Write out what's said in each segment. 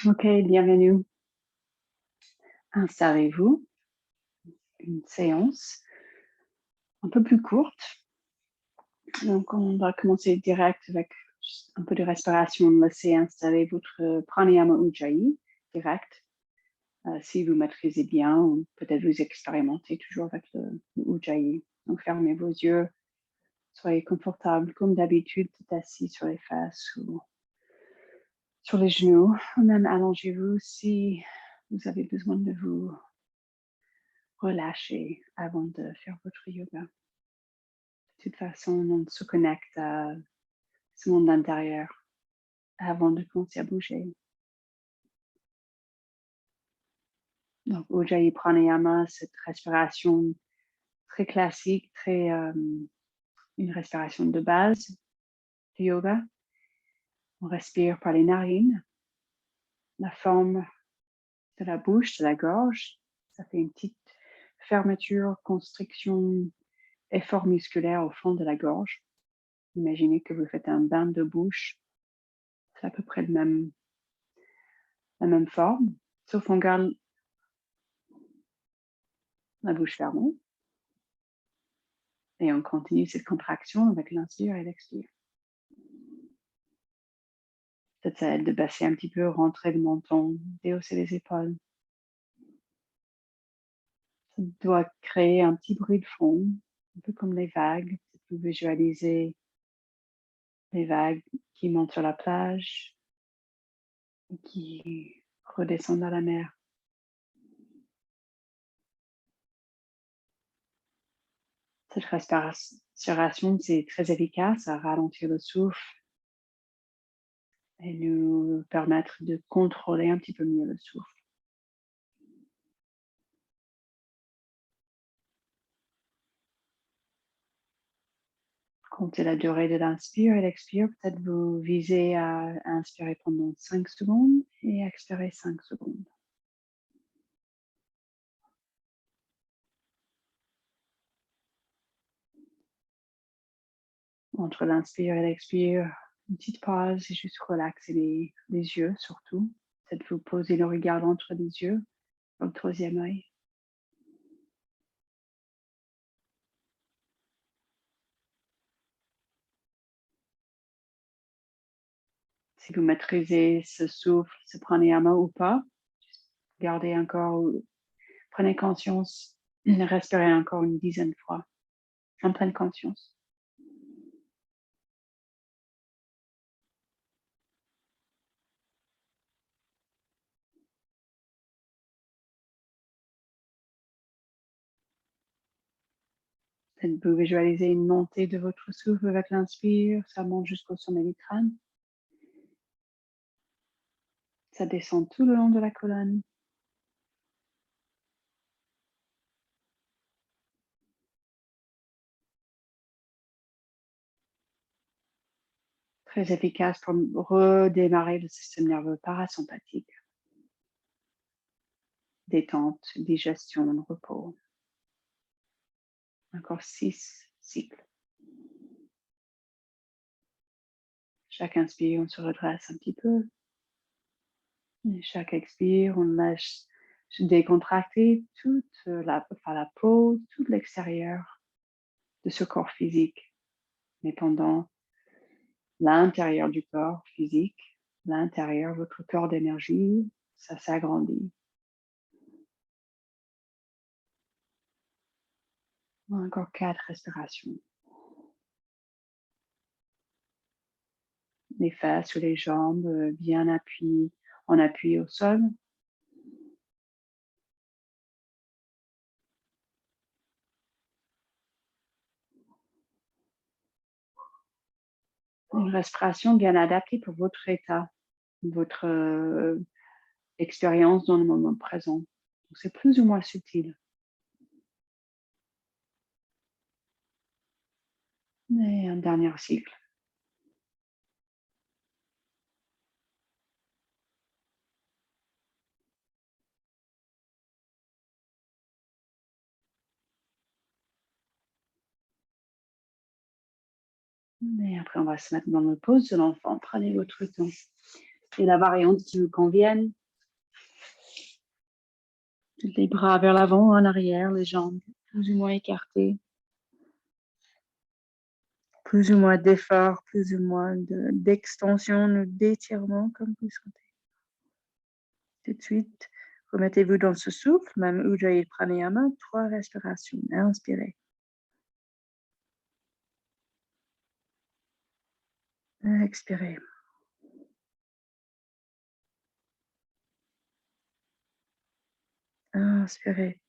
Ok, bienvenue. Installez-vous. Une séance un peu plus courte. Donc, on va commencer direct avec un peu de respiration. Laissez installer votre pranayama ujjayi direct. Si vous maîtrisez bien, ou peut-être vous expérimentez toujours avec le ujjayi. Donc, fermez vos yeux. Soyez confortable comme d'habitude, assis sur les fesses ou sur les genoux. Ou même allongez-vous si vous avez besoin de vous relâcher avant de faire votre yoga. De toute façon, on se connecte à ce monde intérieur avant de commencer à bouger. Donc, Ujjayi Pranayama, cette respiration très classique, une respiration de base du yoga. On respire par les narines, la forme de la bouche, de la gorge. Ça fait une petite fermeture, constriction, effort musculaire au fond de la gorge. Imaginez que vous faites un bain de bouche. C'est à peu près la même forme, sauf on garde la bouche fermée. Et on continue cette contraction avec l'inspire et l'expire. Peut-être ça aide de baisser un petit peu, rentrer le menton, déhausser les épaules. Ça doit créer un petit bruit de fond, un peu comme les vagues. Vous visualisez les vagues qui montent sur la plage et qui redescendent à la mer. Cette respiration, c'est très efficace à ralentir le souffle et nous permettre de contrôler un petit peu mieux le souffle. Comptez la durée de l'inspire et l'expire. Peut-être vous visez à inspirer pendant 5 secondes et expirer 5 secondes. Entre l'inspire et l'expire, une petite pause et juste relaxer les yeux surtout. Peut-être vous poser le regard entre les yeux, le troisième œil. Si vous maîtrisez ce souffle, ce pranayama ou pas, gardez encore, prenez conscience, respirez encore une dizaine de fois en pleine conscience. Vous visualisez une montée de votre souffle avec l'inspire, ça monte jusqu'au sommet du crâne. Ça descend tout le long de la colonne. Très efficace pour redémarrer le système nerveux parasympathique. Détente, digestion, repos. Encore 6 cycles. Chaque inspire, on se redresse un petit peu. Et chaque expire, on lâche décontracter toute la peau, tout l'extérieur de ce corps physique. Mais pendant l'intérieur du corps physique, l'intérieur, votre corps d'énergie, ça s'agrandit. Encore 4 respirations. Les fesses ou les jambes bien appuyées, en appui au sol. Une respiration bien adaptée pour votre état, votre expérience dans le moment présent. C'est plus ou moins subtil. Et un dernier cycle. Et après, on va se mettre dans le pose de l'enfant. Prenez votre temps. et la variante qui vous convienne. Les bras vers l'avant, en arrière, les jambes plus ou moins écartées. Plus ou moins d'effort, plus ou moins d'extension ou d'étirement, comme vous sentez. Tout de suite, remettez-vous dans ce souffle, même Ujjayi Pranayama, 3 respirations. Inspirez. Expirez. Inspirez.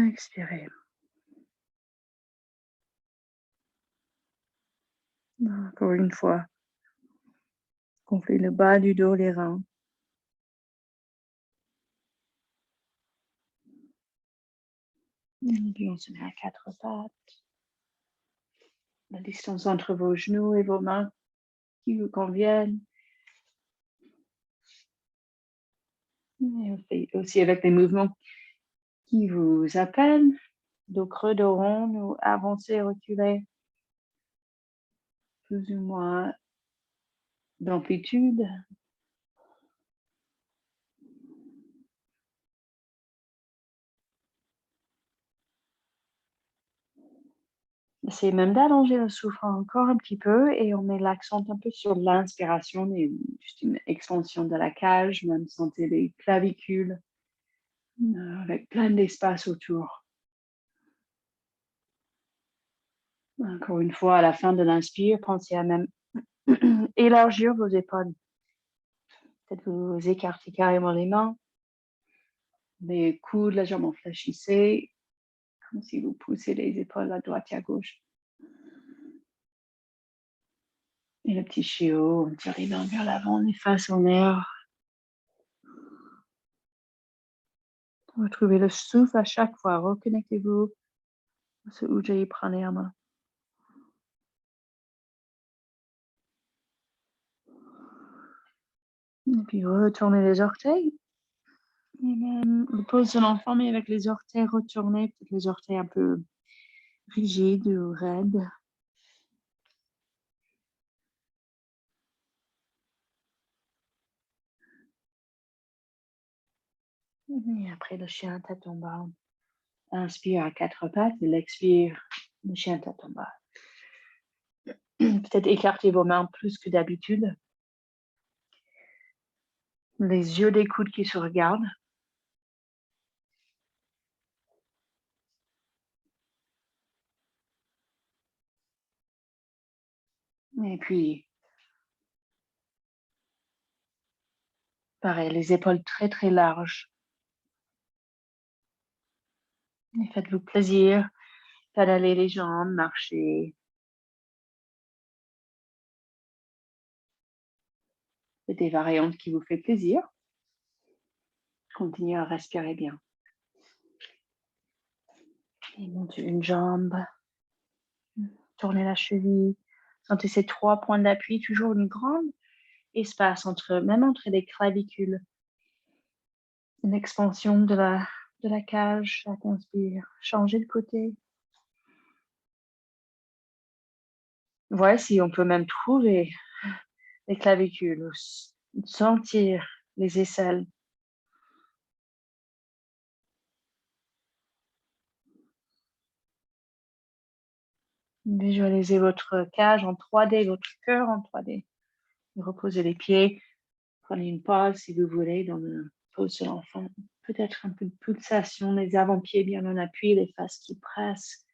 Expirez. Encore une fois. Gonflez le bas du dos, les reins. Et puis on se met à 4 pattes. La distance entre vos genoux et vos mains qui vous conviennent. Et on fait aussi avec des mouvements qui vous appellent. Dos creux, dos rond, ou avancer, reculer. Plus ou moins d'amplitude. Essayez même d'allonger le souffle encore un petit peu et on met l'accent un peu sur l'inspiration et juste une expansion de la cage, même sentez les clavicules avec plein d'espace autour. Encore une fois, à la fin de l'inspire, pensez à même élargir vos épaules. Peut-être vous écartez carrément les mains, les coudes légèrement fléchissés, comme si vous poussez les épaules à droite et à gauche. Et le petit chiot, on tire les mains vers l'avant, les faces en l'air. Retrouvez le souffle à chaque fois. Reconnectez-vous à ce Ujjayi Pranayama. Et puis retournez les orteils. Et même le pose de l'enfant, mais avec les orteils retournés, peut-être les orteils un peu rigides ou raides. Et après le chien tête en bas. Inspire à 4 pattes et l'expire, le chien tête en bas. Peut-être écartez vos mains plus que d'habitude. Les yeux des coudes qui se regardent. Et puis, pareil, les épaules très très larges. Et faites-vous plaisir, pédaler les jambes, marcher. Faites des variantes qui vous font plaisir. Continuez à respirer bien. Et montez une jambe. Tournez la cheville. Sentez ces 3 points d'appui, toujours une grande espace même entre les clavicules. Une expansion de la cage, chaque inspire. Changez de côté. Voici, on peut même trouver les clavicules, sentir les aisselles. Visualisez votre cage en 3D, votre cœur en 3D. Reposez les pieds. Prenez une pause si vous voulez dans le pose de l'enfant. Peut-être un peu de pulsation, les avant-pieds bien en appui, les fesses qui pressent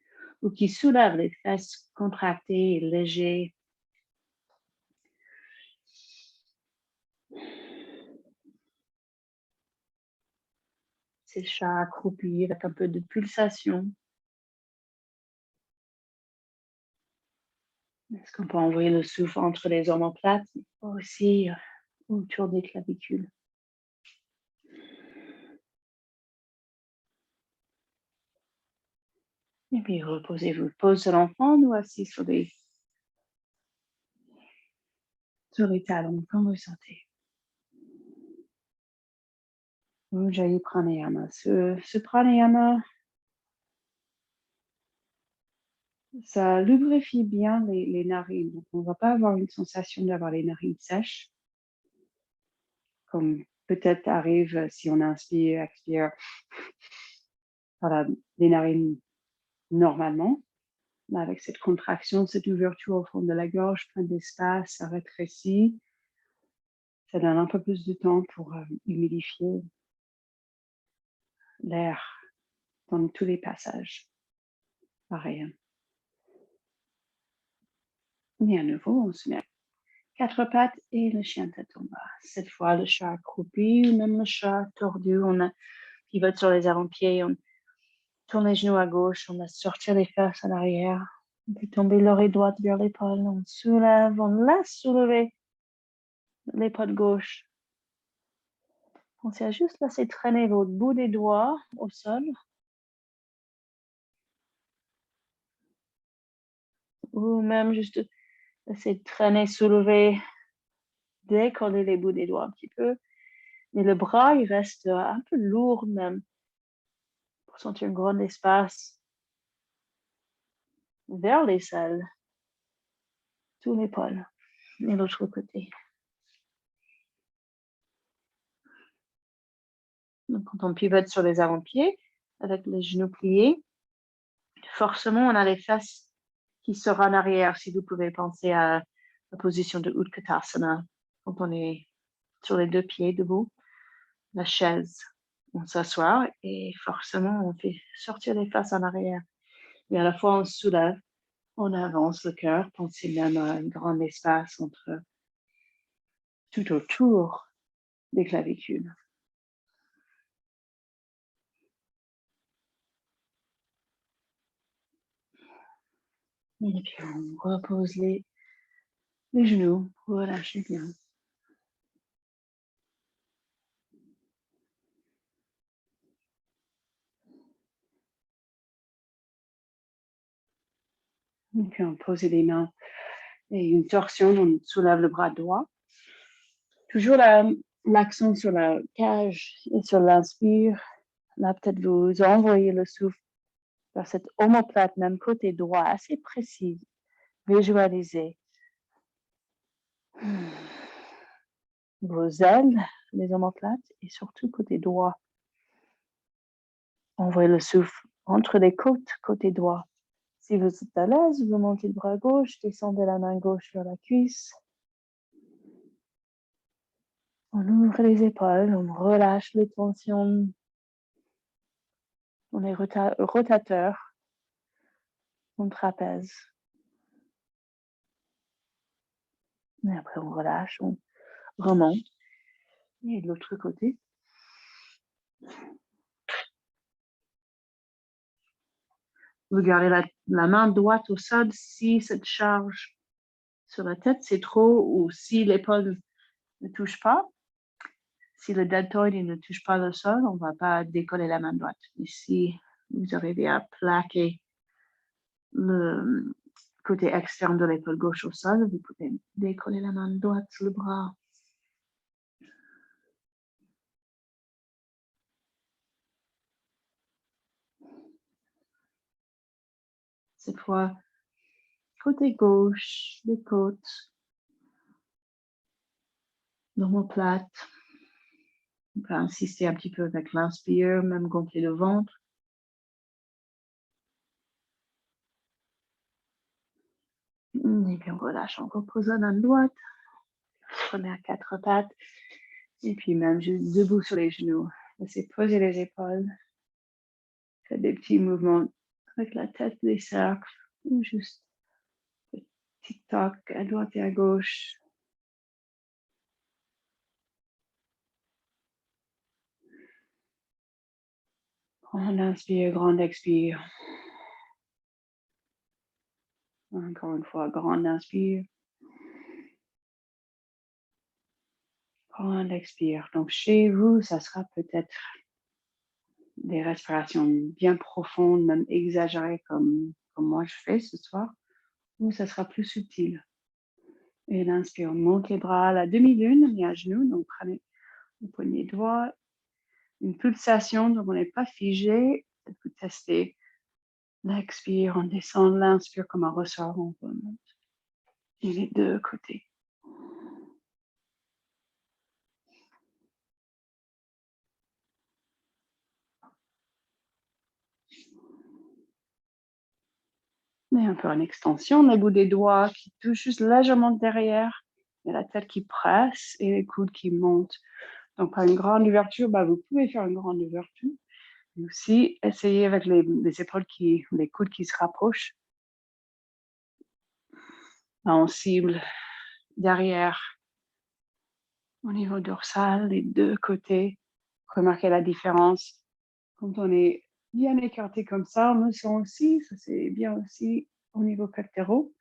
ou qui soulèvent, les fesses contractées et légères. C'est le chat accroupi avec un peu de pulsation. Est-ce qu'on peut envoyer le souffle entre les omoplates, mais aussi autour des clavicules. Et puis reposez-vous. Pose de l'enfant ou assis sur les talons, comme vous sentez. Ujjayi Pranayama. Ce pranayama Ça lubrifie bien les narines. Donc, on ne va pas avoir une sensation d'avoir les narines sèches, comme peut-être arrive si on inspire, expire, voilà, les narines normalement. Mais avec cette contraction, cette ouverture au fond de la gorge, plein d'espace, ça rétrécit. Ça donne un peu plus de temps pour humidifier l'air dans tous les passages. Pareil. Et à nouveau, on se met à quatre pattes et le chien tête en bas. Cette fois, le chat accroupi ou même le chat tordu. On pivote sur les avant-pieds, on tourne les genoux à gauche, on laisse sortir les fesses à l'arrière. On fait tomber l'oreille droite vers l'épaule, on soulève, on laisse soulever l'épaule gauche. Pensez à juste laisser traîner votre bout des doigts au sol. Ou même juste laisser traîner, soulever, décoller les bouts des doigts un petit peu. Mais le bras, il reste un peu lourd même pour sentir un grand espace vers les selles, tout l'épaule et l'autre côté. Donc, quand on pivote sur les avant-pieds, avec les genoux pliés, forcément, on a les fesses qui sortent en arrière. Si vous pouvez penser à la position de Utkatasana, quand on est sur les deux pieds debout, la chaise, on s'assoit et forcément, on fait sortir les fesses en arrière. Et à la fois, on se soulève, on avance le cœur, pensez même à un grand espace tout autour des clavicules. Et puis, on repose les genoux pour relâcher bien. Et puis, on pose les mains et une torsion, on soulève le bras droit. Toujours l'accent sur la cage et sur l'inspire. Là, peut-être vous envoyez le souffle vers cette omoplate, même côté droit, assez précis. Visualisez vos ailes, les omoplates, et surtout côté droit. Envoyez le souffle entre les côtes, côté droit. Si vous êtes à l'aise, vous montez le bras gauche, descendez la main gauche vers la cuisse. On ouvre les épaules, on relâche les tensions. On est rotateur. On trapèze. Et après, on relâche, on remonte. Et de l'autre côté. Vous gardez la main droite au sol si cette charge sur la tête, c'est trop, ou si l'épaule ne touche pas. Si le deltoïde ne touche pas le sol, on ne va pas décoller la main droite. Et si vous arrivez à plaquer le côté externe de l'épaule gauche au sol, vous pouvez décoller la main droite sur le bras. Cette fois, côté gauche, les côtes, l'omoplate. On peut insister un petit peu avec l'inspire, même gonfler le ventre. Et puis on relâche, on repose la main droite. Prenez à quatre pattes. Et puis même juste debout sur les genoux. Laissez poser les épaules. Faites des petits mouvements avec la tête, des cercles. Ou juste tic-toc à droite et à gauche. Grand inspire, grand expire. Encore une fois, grand inspire. Grand expire. Donc chez vous, ça sera peut-être des respirations bien profondes, même exagérées comme moi je fais ce soir, ou ça sera plus subtil. Et l'inspire, on monte les bras à la demi-lune, on est à genoux, donc prenez le poignet droit, une pulsation, donc on n'est pas figé. Vous testez L'expire, on descend. L'inspire comme un ressort, on remonte. Et les deux côtés. Et un peu en extension, les bouts des doigts qui touchent juste légèrement derrière. Et la tête qui presse et les coudes qui montent. Donc, pas une grande ouverture, vous pouvez faire une grande ouverture. Mais aussi, essayez avec les épaules les coudes qui se rapprochent. On cible derrière, au niveau dorsal, les deux côtés. Remarquez la différence. Quand on est bien écarté comme ça, on le sent aussi. Ça, c'est bien aussi au niveau pectoraux.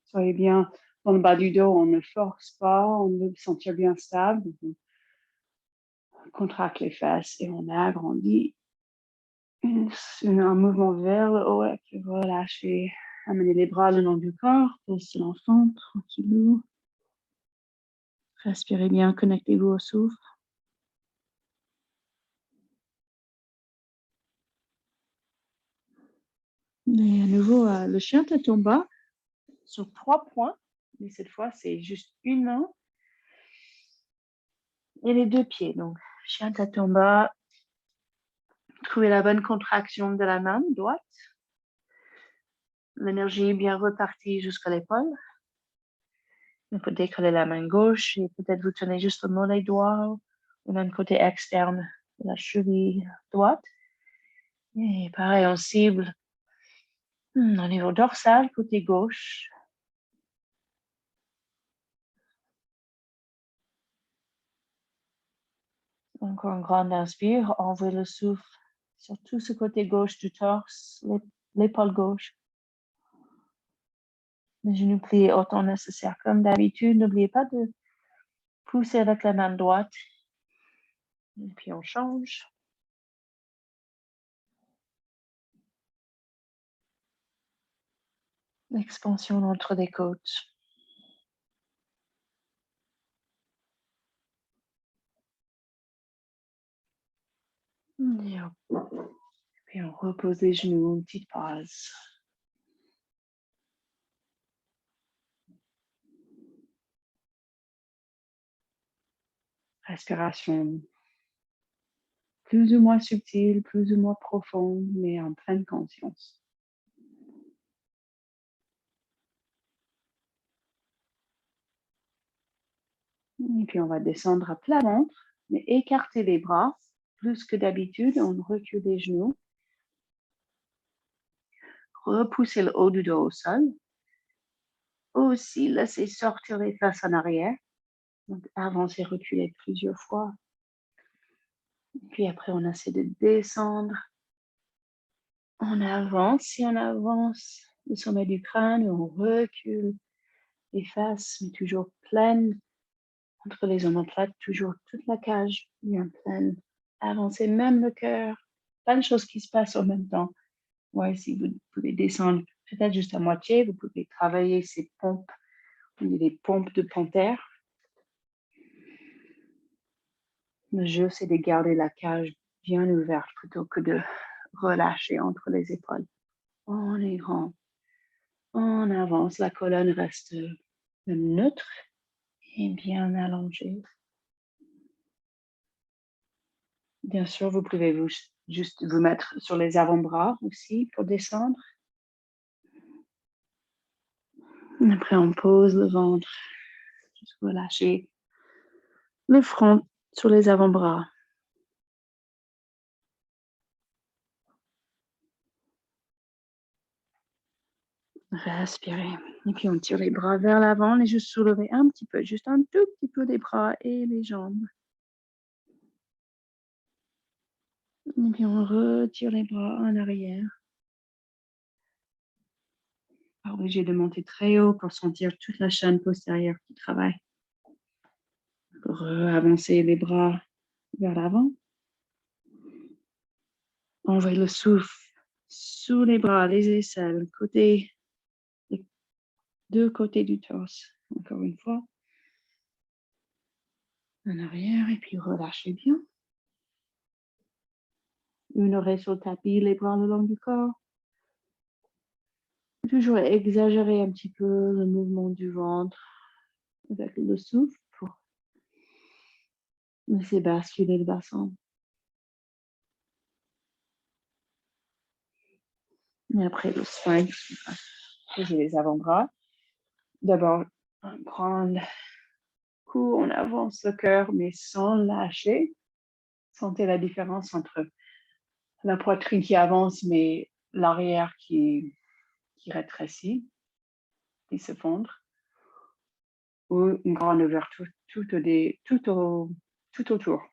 Soyez bien dans le bas du dos, on ne force pas, on veut se sentir bien stable. On contracte les fesses et on agrandit. Un mouvement vers le haut et puis relâchez. Amenez les bras le long du corps, posez l'enfant, tranquillou. Respirez bien, connectez-vous au souffle. Et à nouveau, le chien tête en bas sur 3 points, mais cette fois, c'est juste une main et les 2 pieds. Donc, chien tête en bas, trouvez la bonne contraction de la main droite. L'énergie bien repartie jusqu'à l'épaule. Vous pouvez décoller la main gauche et peut-être vous tenez juste le mollet droit ou même côté externe de la cheville droite. Et pareil, on cible au niveau dorsal, côté gauche. Encore un grand inspire, envoyez le souffle sur tout ce côté gauche du torse, l'épaule gauche. Les genoux pliés autant nécessaire. Comme d'habitude, n'oubliez pas de pousser avec la main droite. Et puis on change. L'expansion entre les côtes. Et puis on repose les genoux, une petite pause. Respiration plus ou moins subtile, plus ou moins profonde, mais en pleine conscience. Et puis on va descendre à plat ventre, mais écarter les bras plus que d'habitude. On recule les genoux. Repousser le haut du dos au sol. Aussi, laissez sortir les fesses en arrière. Donc, avancer, reculer plusieurs fois. Puis après, on essaie de descendre. On avance. Si on avance le sommet du crâne, on recule les fesses, mais toujours pleines. Entre les omoplates, toujours toute la cage bien pleine. Avancez même le cœur. Plein de choses qui se passent en même temps. Ouais, si vous pouvez descendre peut-être juste à moitié, vous pouvez travailler ces pompes. On dit les pompes de panthère. Le jeu, c'est de garder la cage bien ouverte plutôt que de relâcher entre les épaules. On est grand. On avance. La colonne reste neutre et bien allongée. Bien sûr, vous pouvez juste vous mettre sur les avant-bras aussi pour descendre. Après, on pose le ventre. Juste relâcher le front sur les avant-bras. Respirez. Et puis, on tire les bras vers l'avant et juste soulever un petit peu, juste un tout petit peu les bras et les jambes. Et puis, on retire les bras en arrière. Pas obligé de monter très haut pour sentir toute la chaîne postérieure qui travaille. Pour avancer les bras vers l'avant. Envoyez le souffle sous les bras, les aisselles, les deux côtés du torse. Encore une fois. En arrière et puis relâchez bien. Une oreille sur le tapis, les bras le long du corps. Toujours exagérer un petit peu le mouvement du ventre avec le souffle pour laisser basculer le bassin. Et après le sphinx, poser les avant-bras. D'abord, un grand coup, on avance le cœur, mais sans lâcher. Sentez la différence entre la poitrine qui avance, mais l'arrière qui rétrécit, qui se fondre, ou une grande ouverture tout autour.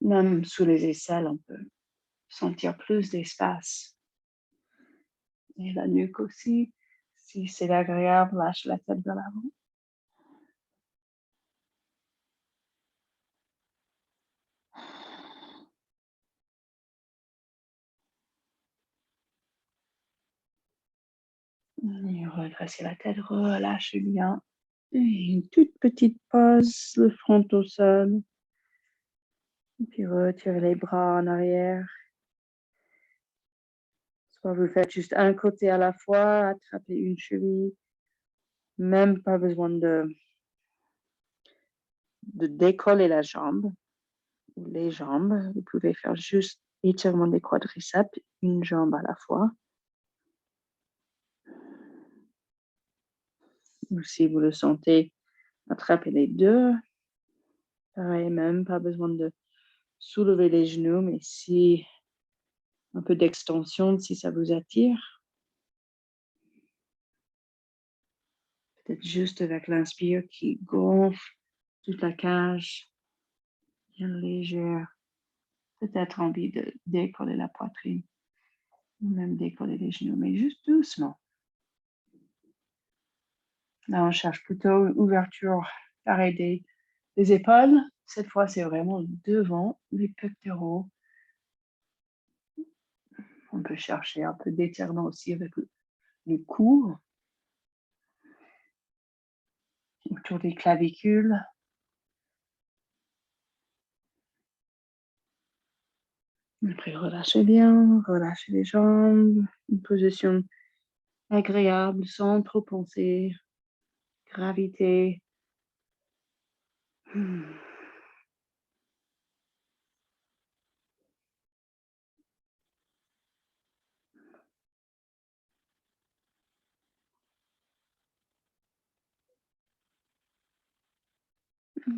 Même sous les aisselles, on peut sentir plus d'espace. Et la nuque aussi, si c'est agréable, lâche la tête vers l'avant. Et redresser la tête, relâchez bien. Et une toute petite pause, le front au sol. Et puis retirez les bras en arrière. Soit vous faites juste un côté à la fois, attrapez une cheville. Même pas besoin de décoller la jambe ou les jambes. Vous pouvez faire juste étirement des quadriceps, une jambe à la fois. Ou si vous le sentez, attrapez les deux. Pareil, même pas besoin de soulever les genoux, mais si un peu d'extension si ça vous attire. Peut-être juste avec l'inspire qui gonfle toute la cage, bien légère. Peut-être envie de décoller la poitrine, ou même décoller les genoux, mais juste doucement. Là, on cherche plutôt une ouverture pareil des épaules. Cette fois, c'est vraiment devant les pectoraux. On peut chercher un peu d'étirement aussi avec le cou, autour des clavicules. Après, relâchez bien, relâchez les jambes. Une position agréable, sans trop penser. Gravité.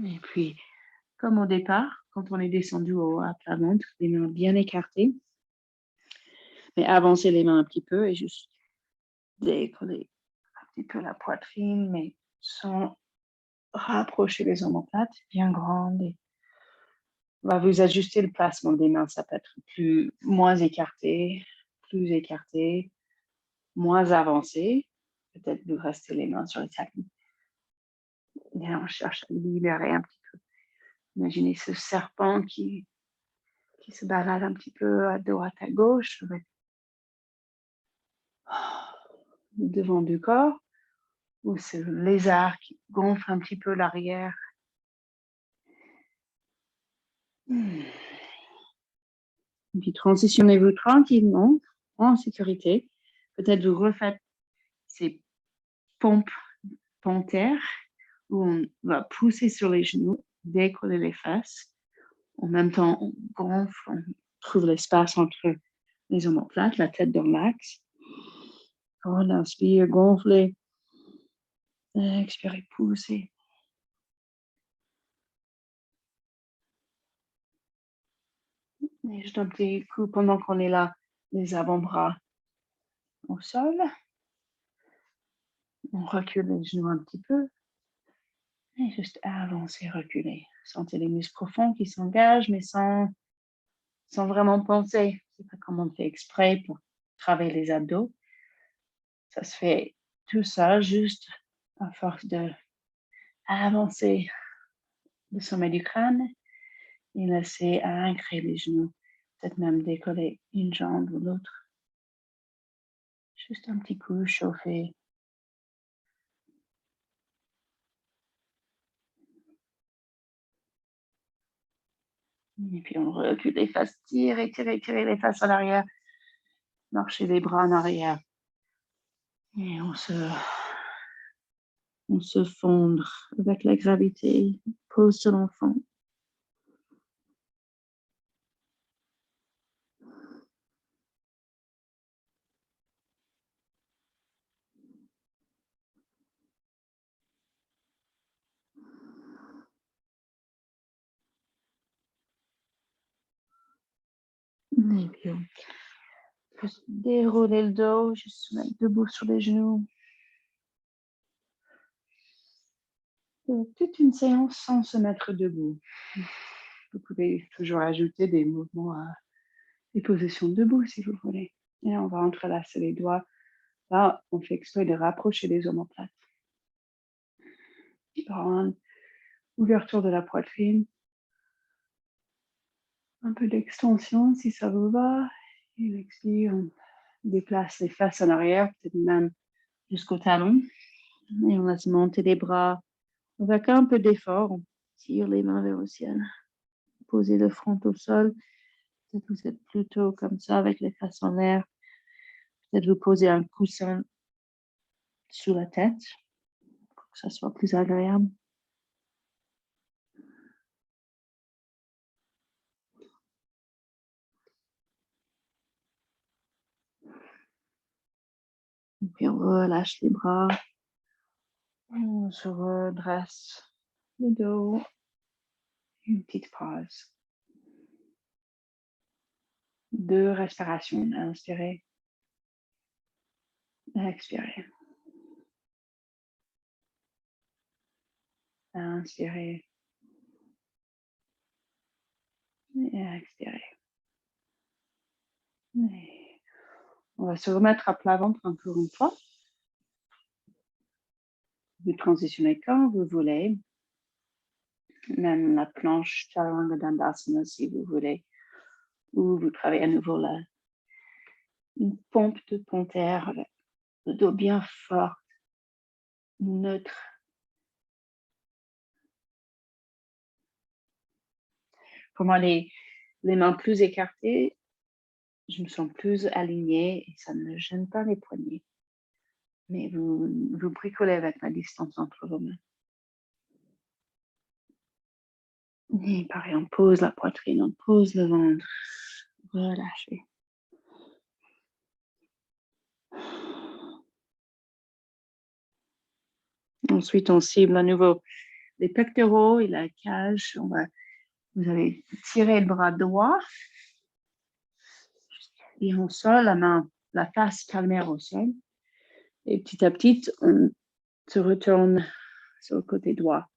Et puis, comme au départ, quand on est descendu à plat ventre, les mains bien écartées. Mais avancez les mains un petit peu et juste décoller un petit peu la poitrine, mais sans rapprocher les omoplates, bien grandes. Et on va vous ajuster le placement des mains. Ça peut être moins écarté, plus écarté, moins avancé. Peut-être vous restez les mains sur les tapis. Et on cherche à libérer un petit peu. Imaginez ce serpent qui se balade un petit peu à droite, à gauche, avec le devant du corps, ou ce lézard qui gonfle un petit peu l'arrière. Et puis transitionnez-vous tranquillement, en sécurité. Peut-être vous refaites ces pompes panthères où on va pousser sur les genoux, décoller les fesses. En même temps, on gonfle, on trouve l'espace entre les omoplates, la tête dans l'axe. On inspire, gonfler. Expirez, pousser. Et juste un petit coup pendant qu'on est là, les avant-bras au sol. On recule les genoux un petit peu. Et juste avancer, reculer. Sentez les muscles profonds qui s'engagent, mais sans vraiment penser. C'est pas comme on fait exprès pour travailler les abdos. Ça se fait tout ça juste à force de avancer le sommet du crâne et laisser ancrer les genoux. Peut-être même décoller une jambe ou l'autre. Juste un petit coup, chauffer. Et puis on recule les fesses, tirez les fesses en arrière. Marchez les bras en arrière. Et on se fondre avec la gravité. Pose sur l'enfant. Et puis on peut dérouler le dos, juste se mettre debout sur les genoux. Toute une séance sans se mettre debout. Vous pouvez toujours ajouter des mouvements à des positions debout si vous voulez. Et on va entrelacer les doigts. Là, on fait exprès de rapprocher les omoplates. Grande ouverture de la poitrine. Un peu d'extension si ça vous va. Et l'expire, on déplace les fesses en arrière, peut-être même jusqu'au talon. Et on laisse monter les bras avec un peu d'effort. On tire les mains vers le ciel. Posez le front au sol. Peut-être que vous êtes plutôt comme ça avec les fesses en l'air. Peut-être vous posez un coussin sous la tête pour que ça soit plus agréable. Et puis on relâche les bras. On se redresse le dos. Une petite pause. 2 respirations. Inspirez. Expirez. Inspirez. Et expirez. Et on va se remettre à plat ventre encore une fois. Vous transitionnez quand vous voulez. Même la planche Chaturanga Dandasana si vous voulez. Ou vous travaillez à nouveau là. Une pompe de panthère avec le dos bien fort, neutre. Pour moi, les mains plus écartées, je me sens plus alignée et ça ne gêne pas les poignets. Mais vous bricolez avec la distance entre vos mains. Et pareil, on pose la poitrine, on pose le ventre. Relâchez. Ensuite, on cible à nouveau les pectoraux et la cage. Vous allez tirer le bras droit et on sort la main, la face palmaire au sol. Et petit à petit, on se retourne sur le côté droit.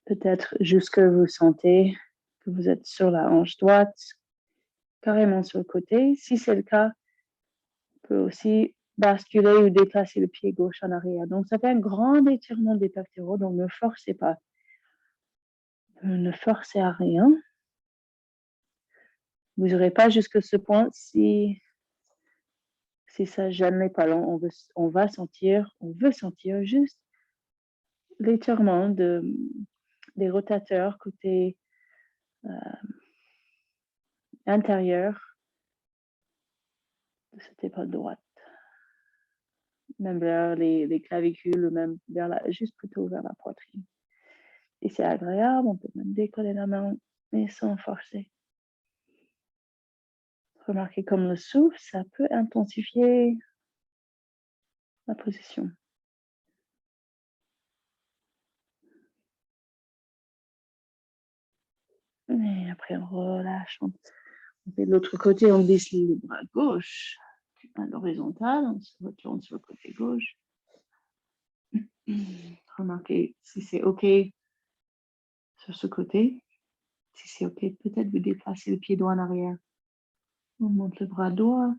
Peut-être jusque vous sentez que vous êtes sur la hanche droite, carrément sur le côté. Si c'est le cas, on peut aussi basculer ou déplacer le pied gauche en arrière. Donc, ça fait un grand étirement des pectoraux, donc ne forcez pas. Ne forcez à rien. Vous n'aurez pas jusqu'à ce point si ça gêne les talons. On veut sentir juste l'étirement des rotateurs côté intérieur de cette épaule droite. Même vers les clavicules, même juste plutôt vers la poitrine. Et c'est agréable, on peut même décoller la main, mais sans forcer. Remarquez comme le souffle, ça peut intensifier la position. Et après, on relâche. On fait de l'autre côté, on glisse le bras gauche à l'horizontale, on se retourne sur le côté gauche. Remarquez si c'est OK sur ce côté. Si c'est OK, peut-être vous déplacez le pied droit en arrière. On monte le bras droit.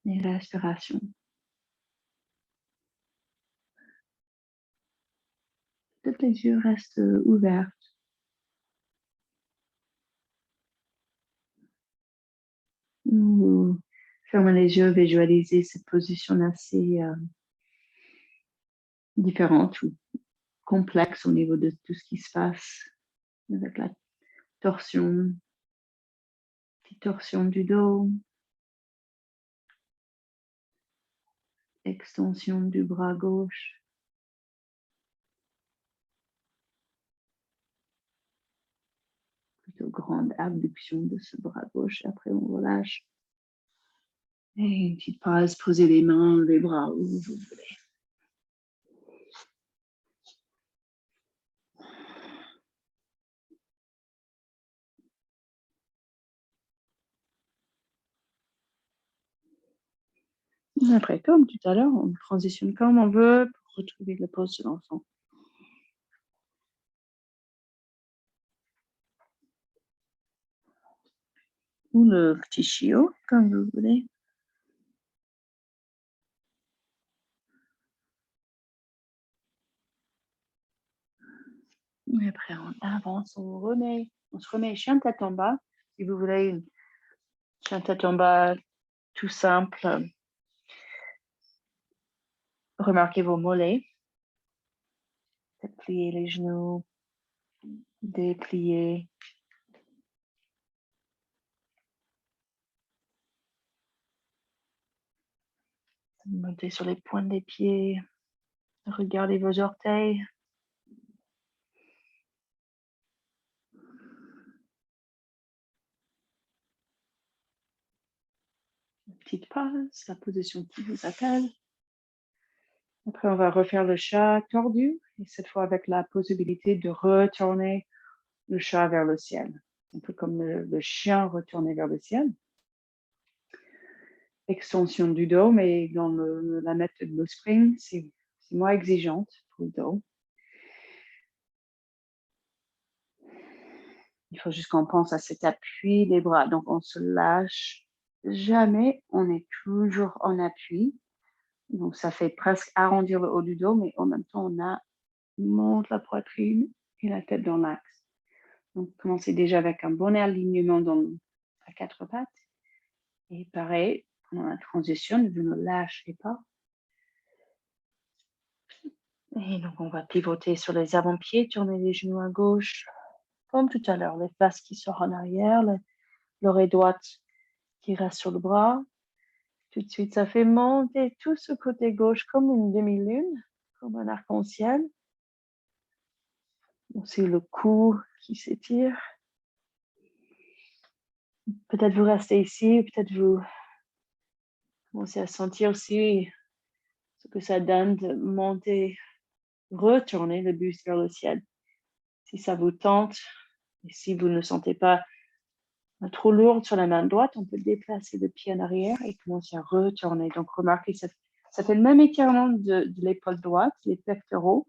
Et respiration. Peut-être les yeux restent ouverts. Fermez les yeux, visualisez cette position assez différentes ou complexes au niveau de tout ce qui se passe avec la torsion, petite torsion du dos, extension du bras gauche. Plutôt grande abduction de ce bras gauche. Après, on relâche. Et une petite pause, posez les mains, les bras où vous voulez. Après, comme tout à l'heure, on transitionne comme on veut pour retrouver la pose de l'enfant. Ou le petit chiot, comme vous voulez. Et après, on avance, on se remet Shantatamba. Si vous voulez une Shantatamba tout simple, remarquez vos mollets. Pliez les genoux, dépliez. Montez sur les pointes des pieds. Regardez vos orteils. Petite pause, la position qui vous appelle. Après, on va refaire le chat tordu, et cette fois avec la possibilité de retourner le chat vers le ciel. Un peu comme le chien retourné vers le ciel. Extension du dos, mais dans la méthode Blue Spring, c'est moins exigeante pour le dos. Il faut juste qu'on pense à cet appui des bras. Donc, on se lâche jamais. On est toujours en appui. Donc, ça fait presque arrondir le haut du dos, mais en même temps, on monte la poitrine et la tête dans l'axe. Donc, commencez déjà avec un bon alignement à quatre pattes. Et pareil, pendant la transition, vous ne lâchez pas. Et donc, on va pivoter sur les avant-pieds, tourner les genoux à gauche, comme tout à l'heure, les fesses qui sortent en arrière, l'oreille droite qui reste sur le bras. Tout de suite, ça fait monter tout ce côté gauche comme une demi-lune, comme un arc-en-ciel. C'est le cou qui s'étire. Peut-être vous restez ici, peut-être vous commencez à sentir aussi ce que ça donne de monter, retourner le buste vers le ciel. Si ça vous tente, et si vous ne sentez pas trop lourde sur la main droite, on peut déplacer le pied en arrière et commencer à retourner. Donc, remarquez, ça fait le même étirement de l'épaule droite, les pectoraux,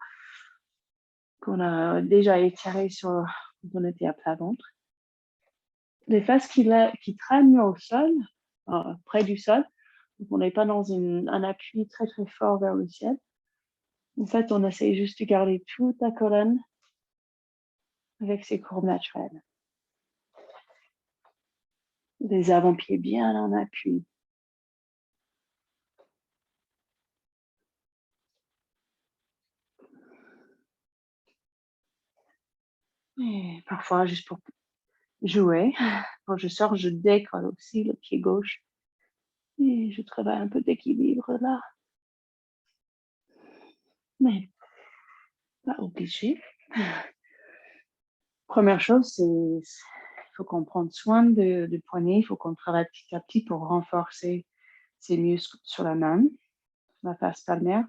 qu'on a déjà étiré quand on était à plat ventre. Les fesses qui traînent au sol, près du sol, donc on n'est pas dans un appui très très fort vers le ciel. En fait, on essaie juste de garder toute la colonne avec ses courbes naturelles. Les avant-pieds bien en appui. Et parfois, juste pour jouer, quand je sors, je décolle aussi le pied gauche. Et je travaille un peu d'équilibre là. Mais pas obligé. Première chose, c'est il faut qu'on prenne soin du poignet. Il faut qu'on travaille petit à petit pour renforcer ces muscles sur la main, la face palmaire.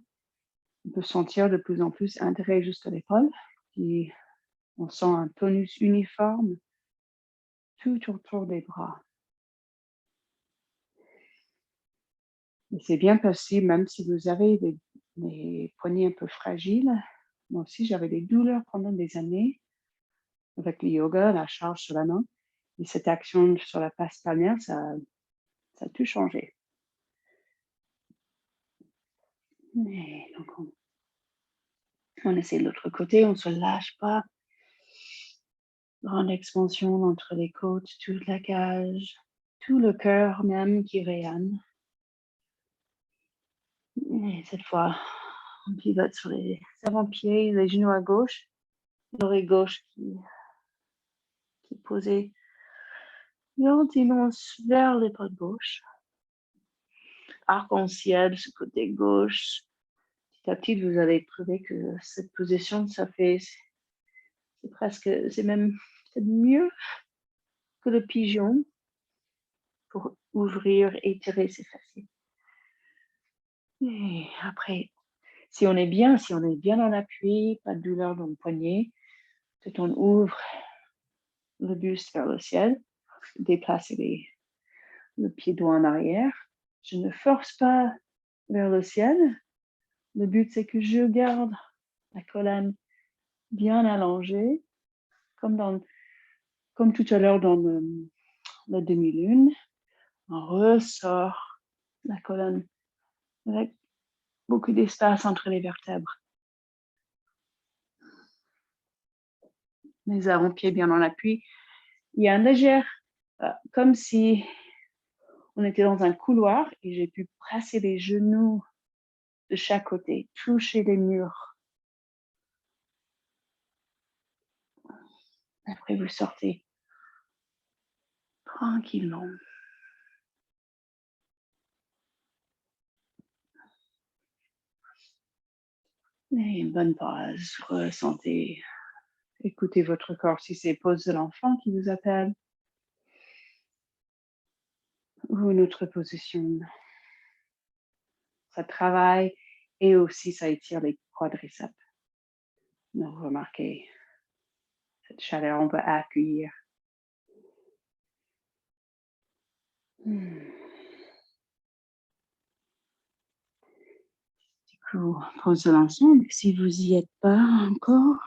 On peut sentir de plus en plus intérêt jusqu'à l'épaule. Puis on sent un tonus uniforme tout autour des bras. Et c'est bien possible, même si vous avez des poignets un peu fragiles. Moi aussi, j'avais des douleurs pendant des années avec le yoga, la charge sur la main. Et cette action sur la face palmaire, ça a tout changé. Et donc, on essaie de l'autre côté, on ne se lâche pas. Grande expansion entre les côtes, toute la cage, tout le cœur même qui rayonne. Et cette fois, On pivote sur les avant-pieds, les genoux à gauche, l'oreille gauche qui est posée gentiment vers l'épaule gauche. Arc-en-ciel ce côté gauche. Petit à petit, vous allez trouver que cette position, c'est même peut-être mieux que le pigeon pour ouvrir et étirer ses fessiers. Et après, si on est bien en appui, pas de douleur dans le poignet, peut-être on ouvre le buste vers le ciel, déplacer le pied droit en arrière. Je ne force pas vers le ciel. Le but, c'est que je garde la colonne bien allongée, comme tout à l'heure dans la demi-lune. On ressort la colonne avec beaucoup d'espace entre les vertèbres. Les avant-pieds bien en appui. Il y a un léger, comme si on était dans un couloir et j'ai pu presser les genoux de chaque côté, toucher les murs. Après, vous sortez tranquillement. Et une bonne pause, ressentez, écoutez votre corps si c'est pause de l'enfant qui vous appelle ou une autre position. Ça travaille et aussi ça étire les quadriceps. Donc remarquez cette chaleur, on peut accueillir. Du coup, pause de l'ensemble, si vous n'y êtes pas encore.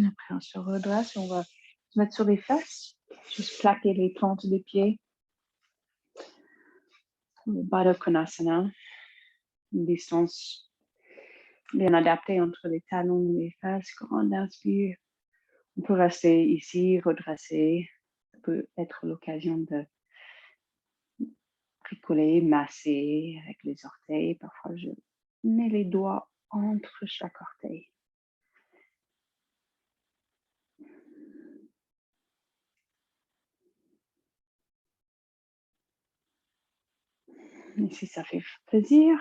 Après, on se redresse, on va se mettre sur les fesses, juste plaquer les plantes des pieds. Le Baddha Konasana, une distance bien adaptée entre les talons et les fesses. Quand on inspire, on peut rester ici, redresser. Ça peut être l'occasion de bricoler, masser avec les orteils. Parfois, je mets les doigts entre chaque orteil. Et si ça fait plaisir,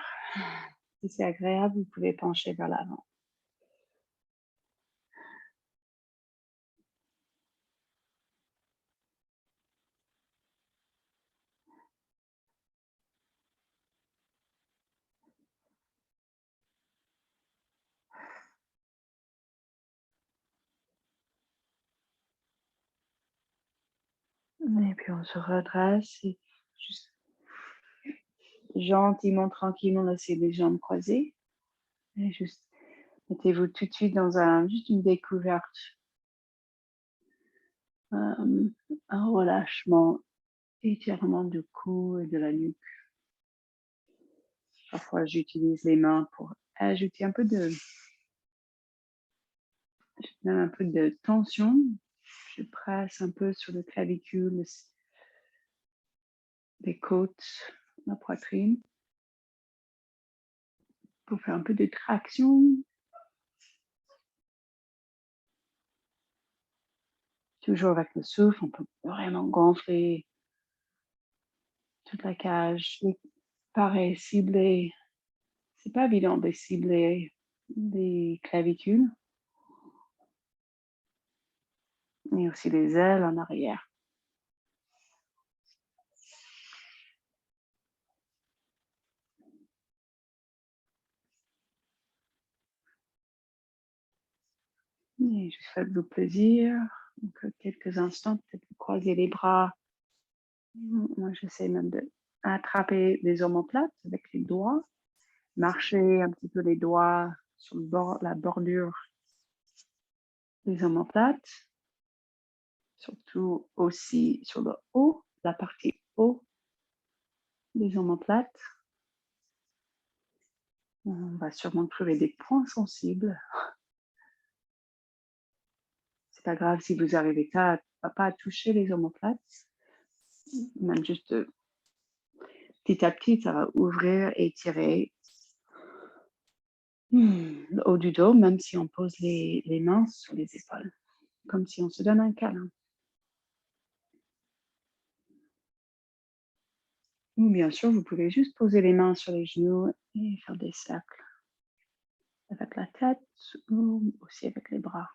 si c'est agréable, vous pouvez pencher vers l'avant. Et puis on se redresse et juste gentiment, tranquillement, laissez les jambes croisées. Et juste mettez-vous tout de suite dans juste une découverte, un relâchement, étirement du cou et de la nuque. Parfois, j'utilise les mains pour ajouter un peu de tension. Je presse un peu sur le clavicule, les côtes, la poitrine, pour faire un peu de traction. Toujours avec le souffle, on peut vraiment gonfler toute la cage. Pareil, cibler. C'est pas évident de cibler les clavicules. Et aussi les ailes en arrière. Et juste faites-vous plaisir. Donc, quelques instants, peut-être vous croisez les bras. Moi, j'essaie même d'attraper les omoplates avec les doigts. Marcher un petit peu les doigts sur la bordure des omoplates. Surtout aussi sur le haut, la partie haut des omoplates. On va sûrement trouver des points sensibles. C'est pas grave si vous n'arrivez pas à toucher les omoplates. Même juste petit à petit, ça va ouvrir et tirer le haut du dos, même si on pose les mains sur les épaules, comme si on se donne un câlin. Ou bien sûr, vous pouvez juste poser les mains sur les genoux et faire des cercles avec la tête ou aussi avec les bras.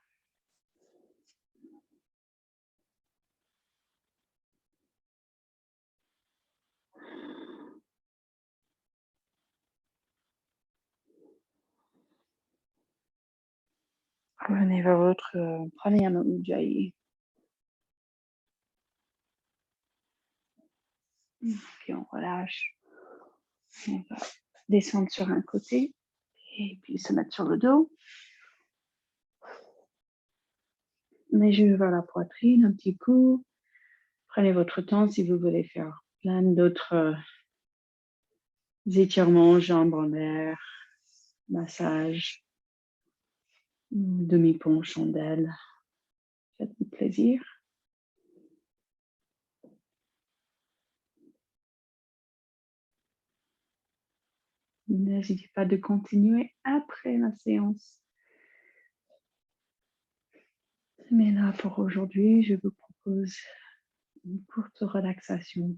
Revenez vers votre pranayama ujjayi. Puis on relâche. On va descendre sur un côté et puis se mettre sur le dos. Les genoux vers la poitrine, un petit coup. Prenez votre temps si vous voulez faire plein d'autres étirements, jambes en l'air, massage, demi-pont, chandelle. Faites-vous plaisir. N'hésitez pas de continuer après la séance. Mais là, pour aujourd'hui, je vous propose une courte relaxation.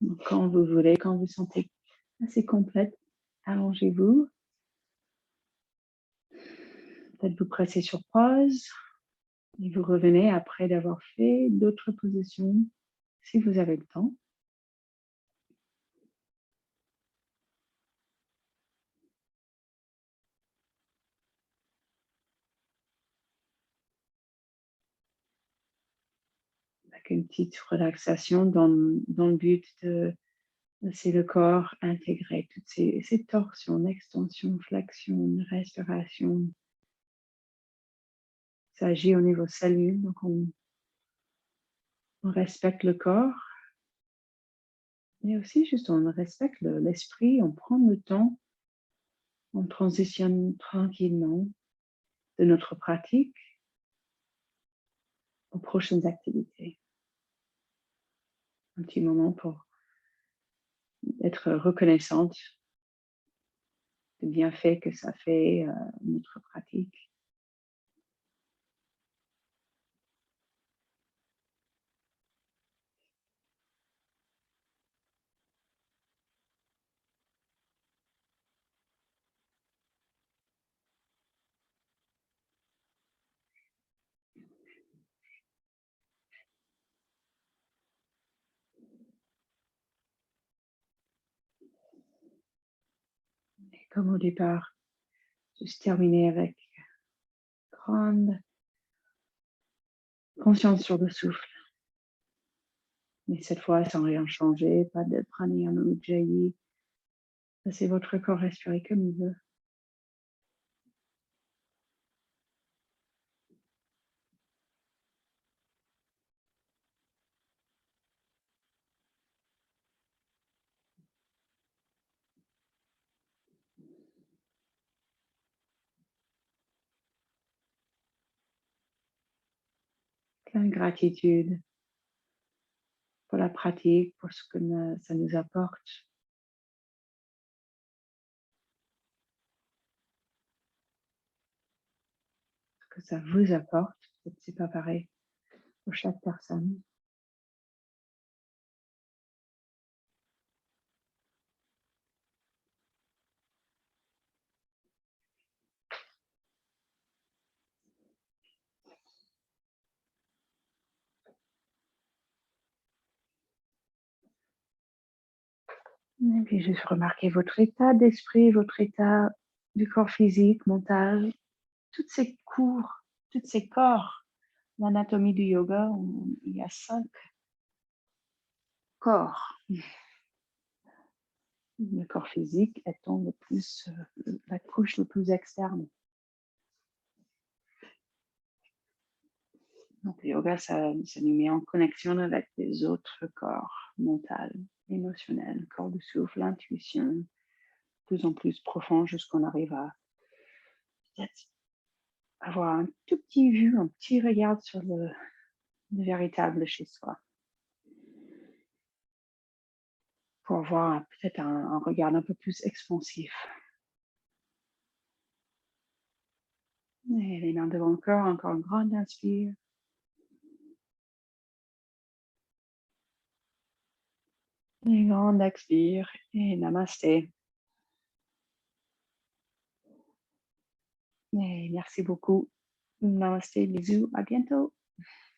Donc, quand vous voulez, quand vous sentez assez complète, allongez-vous. Peut-être vous pressez sur pause et vous revenez après d'avoir fait d'autres positions si vous avez le temps. Avec une petite relaxation dans le but de laisser le corps intégrer toutes ces torsions, extensions, flexions, respiration. Ça agit au niveau cellule, donc on respecte le corps. Mais aussi, juste on respecte l'esprit, on prend le temps, on transitionne tranquillement de notre pratique aux prochaines activités. Un petit moment pour être reconnaissante des bienfaits que ça fait notre pratique. Et comme au départ, juste terminer avec grande conscience sur le souffle. Mais cette fois, sans rien changer, pas de pranayama ujjayi. Laissez votre corps respirer comme il veut. Plein de gratitude pour la pratique, pour ce que ça nous apporte. Ce que ça vous apporte. C'est pas pareil pour chaque personne. Et puis juste remarquer votre état d'esprit, votre état du corps physique, mental, toutes ces cours, tous ces corps. L'anatomie du yoga, il y a 5 corps. Le corps physique étant la couche le plus externe. Donc, le yoga, ça nous met en connexion avec les autres corps, mental, émotionnel, corps de souffle, intuition, de plus en plus profond jusqu'on arrive à peut-être avoir un tout petit vue, un petit regard sur le véritable chez soi, pour avoir peut-être un regard un peu plus expansif. Et les mains devant le corps, encore une grande inspire. Une grande expire et namasté. Et merci beaucoup. Namasté, bisous, à bientôt.